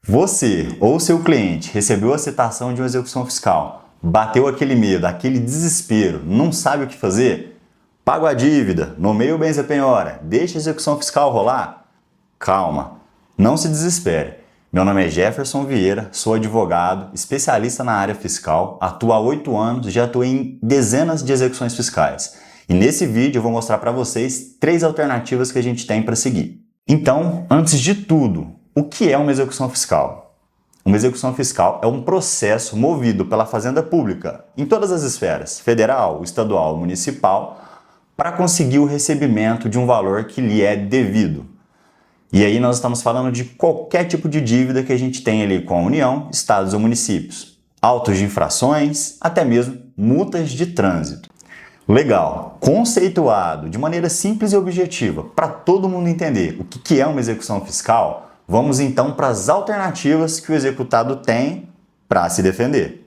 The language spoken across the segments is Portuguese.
Você ou seu cliente recebeu a citação de uma execução fiscal, bateu aquele medo, aquele desespero, não sabe o que fazer? Paga a dívida, nomeia o bens a penhora, deixa a execução fiscal rolar? Calma, não se desespere. Meu nome é Jefferson Vieira, sou advogado, especialista na área fiscal, atuo há 8 anos e já atuei em dezenas de execuções fiscais. E nesse vídeo eu vou mostrar para vocês 3 alternativas que a gente tem para seguir. Então, antes de tudo, o que é uma execução fiscal? Uma execução fiscal é um processo movido pela Fazenda Pública, em todas as esferas, federal, estadual, municipal, para conseguir o recebimento de um valor que lhe é devido. E aí nós estamos falando de qualquer tipo de dívida que a gente tem ali com a União, estados ou municípios. Autos de infrações, até mesmo multas de trânsito. Legal, conceituado de maneira simples e objetiva, para todo mundo entender o que é uma execução fiscal, vamos então para as alternativas que o executado tem para se defender.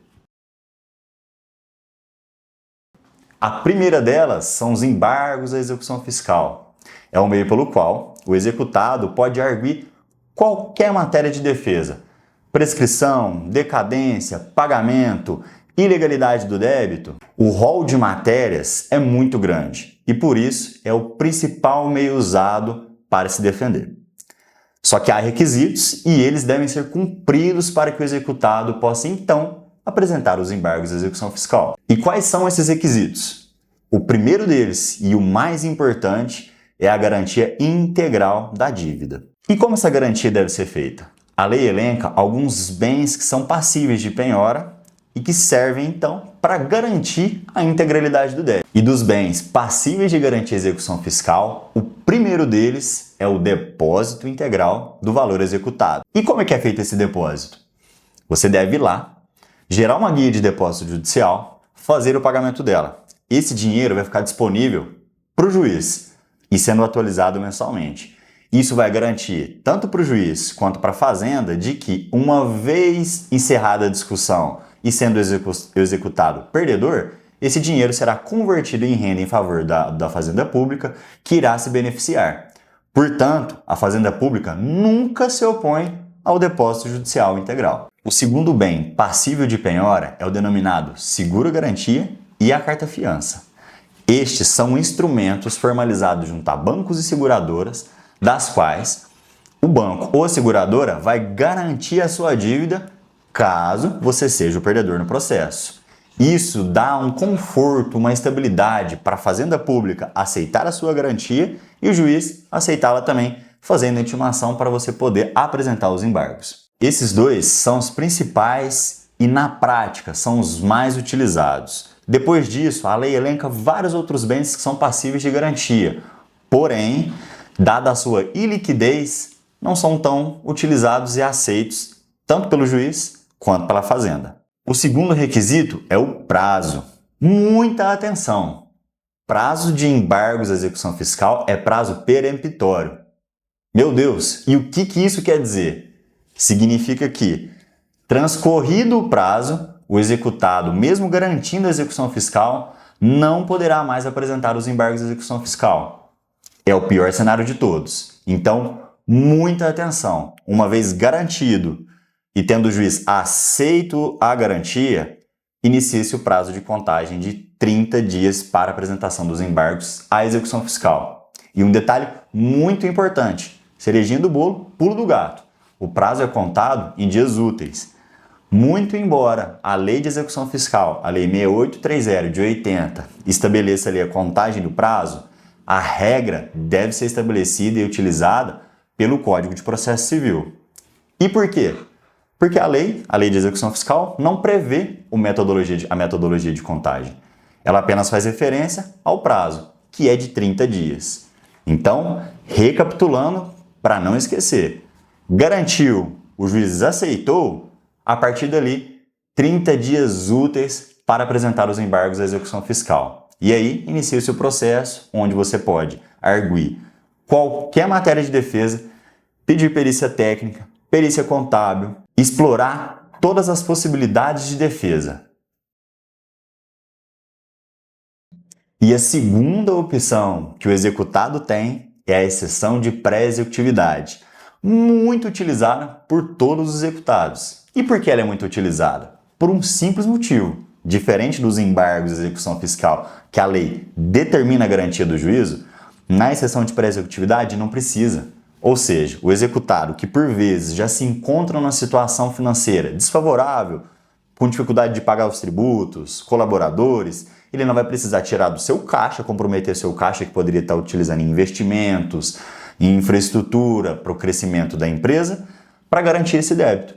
A primeira delas são os embargos à execução fiscal. É o meio pelo qual o executado pode arguir qualquer matéria de defesa. Prescrição, decadência, pagamento, ilegalidade do débito. O rol de matérias é muito grande e por isso é o principal meio usado para se defender. Só que há requisitos e eles devem ser cumpridos para que o executado possa então apresentar os embargos à execução fiscal. E quais são esses requisitos? O primeiro deles e o mais importante é a garantia integral da dívida. E como essa garantia deve ser feita? A lei elenca alguns bens que são passíveis de penhora e que servem, então, para garantir a integralidade do débito. E dos bens passíveis de garantir execução fiscal, o primeiro deles é o depósito integral do valor executado. E como é que é feito esse depósito? Você deve ir lá, gerar uma guia de depósito judicial, fazer o pagamento dela. Esse dinheiro vai ficar disponível para o juiz e sendo atualizado mensalmente. Isso vai garantir tanto para o juiz quanto para a fazenda de que, uma vez encerrada a discussão e sendo executado perdedor, esse dinheiro será convertido em renda em favor da Fazenda Pública, que irá se beneficiar. Portanto, a Fazenda Pública nunca se opõe ao depósito judicial integral. O segundo bem passível de penhora é o denominado seguro-garantia e a carta-fiança. Estes são instrumentos formalizados junto a bancos e seguradoras, das quais o banco ou a seguradora vai garantir a sua dívida caso você seja o perdedor no processo. Isso dá um conforto, uma estabilidade para a Fazenda Pública aceitar a sua garantia e o juiz aceitá-la também, fazendo a intimação para você poder apresentar os embargos. Esses dois são os principais e, na prática, são os mais utilizados. Depois disso, a lei elenca vários outros bens que são passíveis de garantia, porém, dada a sua iliquidez, não são tão utilizados e aceitos tanto pelo juiz quanto pela Fazenda. O segundo requisito é o prazo. Muita atenção! Prazo de embargos à execução fiscal é prazo peremptório. Meu Deus, e o que isso quer dizer? Significa que, transcorrido o prazo, o executado, mesmo garantindo a execução fiscal, não poderá mais apresentar os embargos à execução fiscal. É o pior cenário de todos. Então, muita atenção. Uma vez garantido e tendo o juiz aceito a garantia, inicia-se o prazo de contagem de 30 dias para apresentação dos embargos à execução fiscal. E um detalhe muito importante, cerejinha do bolo, pulo do gato. O prazo é contado em dias úteis. Muito embora a Lei de Execução Fiscal, a Lei 6830 de 80, estabeleça ali a contagem do prazo, a regra deve ser estabelecida e utilizada pelo Código de Processo Civil. E por quê? Porque a lei de execução fiscal, não prevê a metodologia de contagem. Ela apenas faz referência ao prazo, que é de 30 dias. Então, recapitulando, para não esquecer, garantiu, o juiz aceitou, a partir dali, 30 dias úteis para apresentar os embargos à execução fiscal. E aí, inicia-se o processo, onde você pode arguir qualquer matéria de defesa, pedir perícia técnica, perícia contábil, explorar todas as possibilidades de defesa. E a segunda opção que o executado tem é a exceção de pré-executividade. muito utilizada por todos os executados. E por que ela é muito utilizada? Por um simples motivo. Diferente dos embargos de execução fiscal, que a lei determina a garantia do juízo, na exceção de pré-executividade não precisa. Ou seja, o executado, que por vezes já se encontra numa situação financeira desfavorável, com dificuldade de pagar os tributos, colaboradores, ele não vai precisar tirar do seu caixa, comprometer seu caixa que poderia estar utilizando em investimentos, em infraestrutura, para o crescimento da empresa, para garantir esse débito.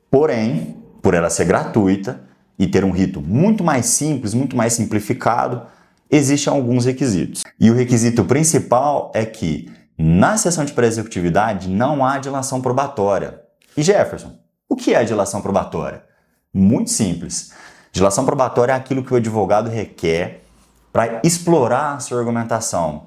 Porém, por ela ser gratuita e ter um rito muito mais simples, muito mais simplificado, existem alguns requisitos. E o requisito principal é que, na sessão de pré-executividade, não há dilação probatória. E Jefferson, o que é a dilação probatória? Muito simples. Dilação probatória é aquilo que o advogado requer para explorar a sua argumentação.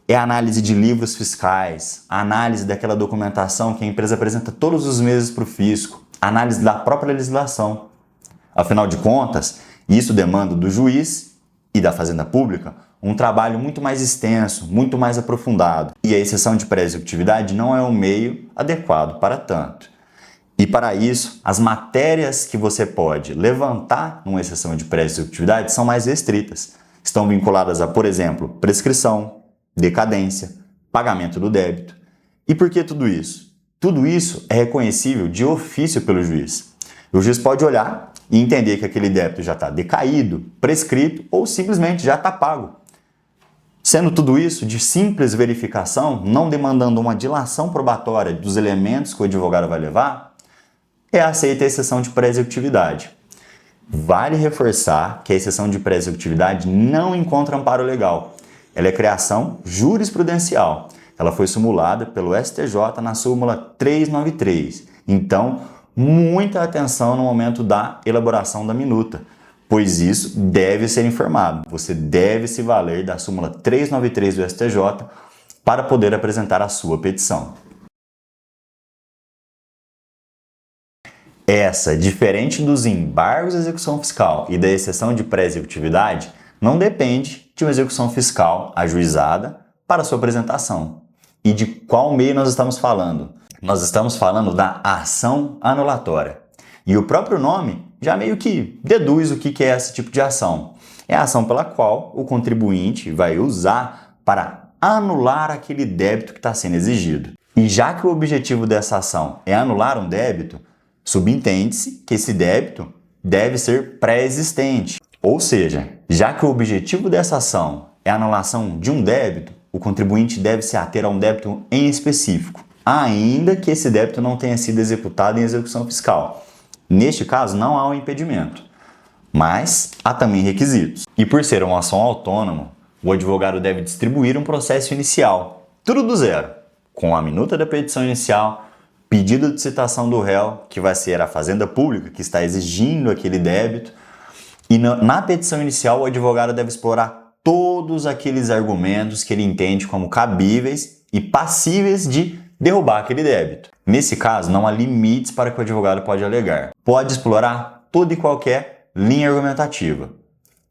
É a análise de livros fiscais, a análise daquela documentação que a empresa apresenta todos os meses para o fisco, a análise da própria legislação. Afinal de contas, isso demanda do juiz e da Fazenda Pública um trabalho muito mais extenso, muito mais aprofundado. E a exceção de pré-executividade não é um meio adequado para tanto. E para isso, as matérias que você pode levantar numa exceção de pré-executividade são mais restritas. Estão vinculadas a, por exemplo, prescrição, decadência, pagamento do débito. E por que tudo isso? Tudo isso é reconhecível de ofício pelo juiz. O juiz pode olhar e entender que aquele débito já está decaído, prescrito ou simplesmente já está pago. Sendo tudo isso de simples verificação, não demandando uma dilação probatória dos elementos que o advogado vai levar, é aceita a exceção de pré-executividade. Vale reforçar que a exceção de pré-executividade não encontra amparo legal. Ela é criação jurisprudencial. Ela foi simulada pelo STJ na súmula 393. Então, muita atenção no momento da elaboração da minuta, pois isso deve ser informado. Você deve se valer da súmula 393 do STJ para poder apresentar a sua petição. Essa, diferente dos embargos de execução fiscal e da exceção de pré-executividade, não depende de uma execução fiscal ajuizada para sua apresentação. E de qual meio nós estamos falando? Nós estamos falando da ação anulatória. E o próprio nome já meio que deduz o que é esse tipo de ação. É a ação pela qual o contribuinte vai usar para anular aquele débito que está sendo exigido. E já que o objetivo dessa ação é anular um débito, subentende-se que esse débito deve ser pré-existente. Ou seja, já que o objetivo dessa ação é a anulação de um débito, o contribuinte deve se ater a um débito em específico, ainda que esse débito não tenha sido executado em execução fiscal. Neste caso, não há um impedimento, mas há também requisitos. E por ser uma ação autônoma, o advogado deve distribuir um processo inicial, tudo do zero, com a minuta da petição inicial, pedido de citação do réu, que vai ser a Fazenda Pública que está exigindo aquele débito, e na petição inicial o advogado deve explorar todos aqueles argumentos que ele entende como cabíveis e passíveis de derrubar aquele débito. Nesse caso, não há limites para que o advogado pode alegar. Pode explorar toda e qualquer linha argumentativa.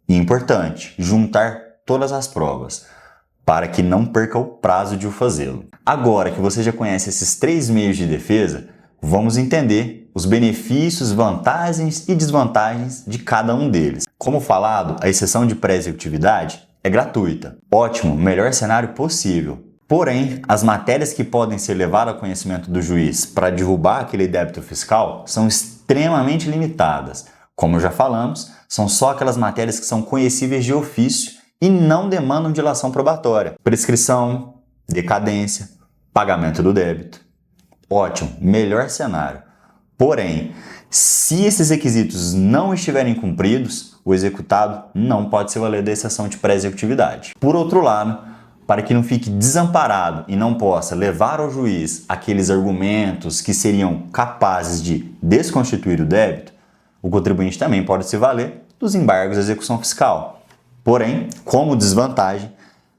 E importante, juntar todas as provas, para que não perca o prazo de o fazê-lo. Agora que você já conhece esses 3 meios de defesa, vamos entender os benefícios, vantagens e desvantagens de cada um deles. Como falado, a exceção de pré-executividade é gratuita. Ótimo, melhor cenário possível. Porém, as matérias que podem ser levadas ao conhecimento do juiz para derrubar aquele débito fiscal são extremamente limitadas. Como já falamos, são só aquelas matérias que são conhecíveis de ofício e não demandam dilação probatória. Prescrição, decadência, pagamento do débito. Ótimo, melhor cenário. Porém, se esses requisitos não estiverem cumpridos, o executado não pode se valer da exceção de pré-executividade. Por outro lado, para que não fique desamparado e não possa levar ao juiz aqueles argumentos que seriam capazes de desconstituir o débito, o contribuinte também pode se valer dos embargos de execução fiscal. Porém, como desvantagem,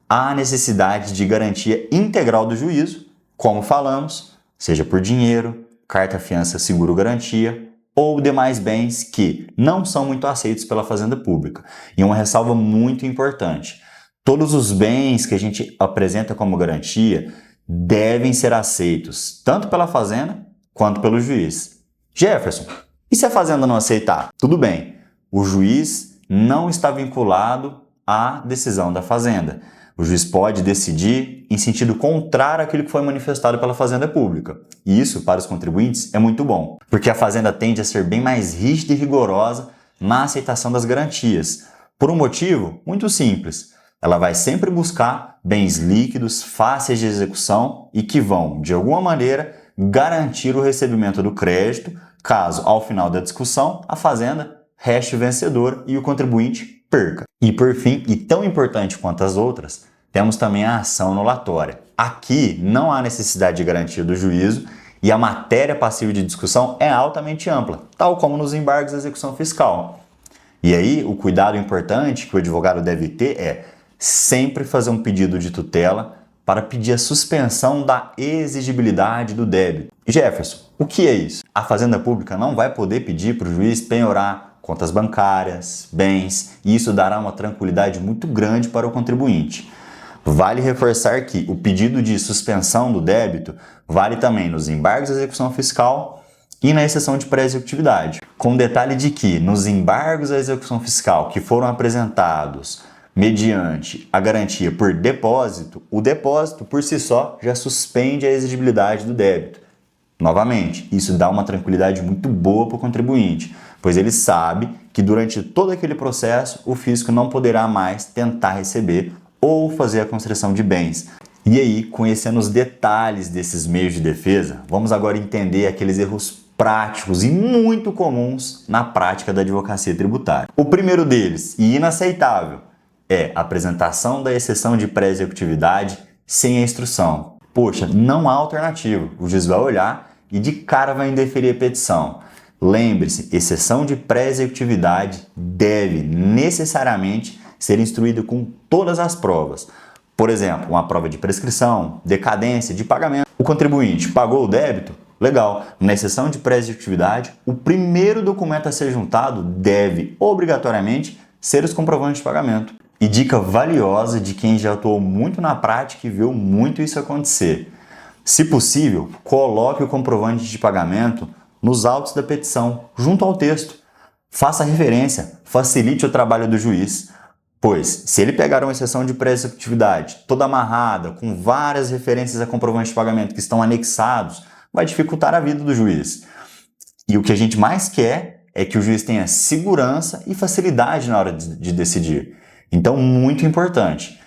há a necessidade de garantia integral do juízo, como falamos, seja por dinheiro, carta fiança seguro garantia ou demais bens que não são muito aceitos pela Fazenda Pública. E uma ressalva muito importante: todos os bens que a gente apresenta como garantia devem ser aceitos, tanto pela fazenda quanto pelo juiz. Jefferson, e se a fazenda não aceitar? Tudo bem, o juiz não está vinculado à decisão da fazenda. O juiz pode decidir em sentido contrário àquilo que foi manifestado pela fazenda pública. E isso, para os contribuintes, é muito bom, porque a fazenda tende a ser bem mais rígida e rigorosa na aceitação das garantias, por um motivo muito simples. Ela vai sempre buscar bens líquidos, fáceis de execução e que vão, de alguma maneira, garantir o recebimento do crédito, caso, ao final da discussão, a fazenda reste vencedora e o contribuinte perca. E por fim, e tão importante quanto as outras, temos também a ação anulatória. Aqui não há necessidade de garantia do juízo e a matéria passiva de discussão é altamente ampla, tal como nos embargos de execução fiscal. E aí, o cuidado importante que o advogado deve ter é sempre fazer um pedido de tutela para pedir a suspensão da exigibilidade do débito. Jefferson, o que é isso? A Fazenda Pública não vai poder pedir para o juiz penhorar contas bancárias, bens, e isso dará uma tranquilidade muito grande para o contribuinte. Vale reforçar que o pedido de suspensão do débito vale também nos embargos de execução fiscal e na exceção de pré-executividade, com o detalhe de que nos embargos à execução fiscal que foram apresentados mediante a garantia por depósito, o depósito por si só já suspende a exigibilidade do débito. Novamente, isso dá uma tranquilidade muito boa para o contribuinte, pois ele sabe que durante todo aquele processo o fisco não poderá mais tentar receber ou fazer a constrição de bens. E aí, conhecendo os detalhes desses meios de defesa, vamos agora entender aqueles erros práticos e muito comuns na prática da advocacia tributária. O primeiro deles, e inaceitável, é a apresentação da exceção de pré-executividade sem a instrução. Poxa, não há alternativa. O juiz vai olhar e de cara vai indeferir a petição. Lembre-se, exceção de pré-executividade deve necessariamente ser instruída com todas as provas. Por exemplo, uma prova de prescrição, decadência, de pagamento. O contribuinte pagou o débito? Legal. Na exceção de pré-executividade, o primeiro documento a ser juntado deve, obrigatoriamente, ser os comprovantes de pagamento. E dica valiosa de quem já atuou muito na prática e viu muito isso acontecer. Se possível, coloque o comprovante de pagamento nos autos da petição, junto ao texto. Faça referência, facilite o trabalho do juiz, pois se ele pegar uma exceção de pré-executividade toda amarrada, com várias referências a comprovante de pagamento que estão anexados, vai dificultar a vida do juiz. E o que a gente mais quer é que o juiz tenha segurança e facilidade na hora de decidir. Então, muito importante.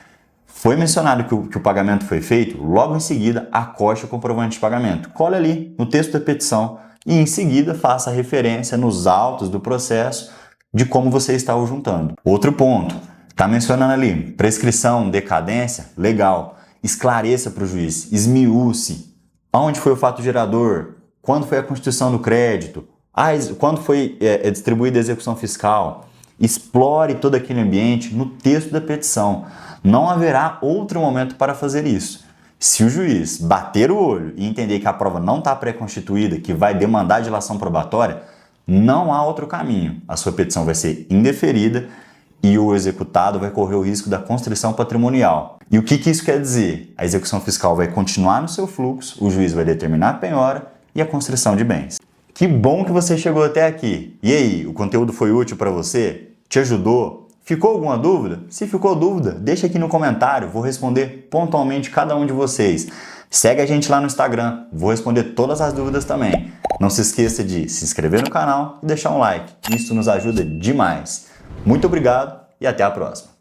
Foi mencionado que o pagamento foi feito, logo em seguida, acoste o comprovante de pagamento. Cole ali no texto da petição e, em seguida, faça a referência nos autos do processo de como você está o juntando. Outro ponto, está mencionando ali, prescrição, decadência, legal. Esclareça para o juiz, esmiúce. Onde foi o fato gerador? Quando foi a constituição do crédito? Quando foi distribuída a execução fiscal? Explore todo aquele ambiente no texto da petição. Não haverá outro momento para fazer isso. Se o juiz bater o olho e entender que a prova não está pré-constituída, que vai demandar dilação probatória, não há outro caminho. A sua petição vai ser indeferida e o executado vai correr o risco da constrição patrimonial. E o que isso quer dizer? A execução fiscal vai continuar no seu fluxo, o juiz vai determinar a penhora e a constrição de bens. Que bom que você chegou até aqui. E aí, o conteúdo foi útil para você? Te ajudou? Ficou alguma dúvida? Se ficou dúvida, deixa aqui no comentário, vou responder pontualmente cada um de vocês. Segue a gente lá no Instagram, vou responder todas as dúvidas também. Não se esqueça de se inscrever no canal e deixar um like, isso nos ajuda demais. Muito obrigado e até a próxima.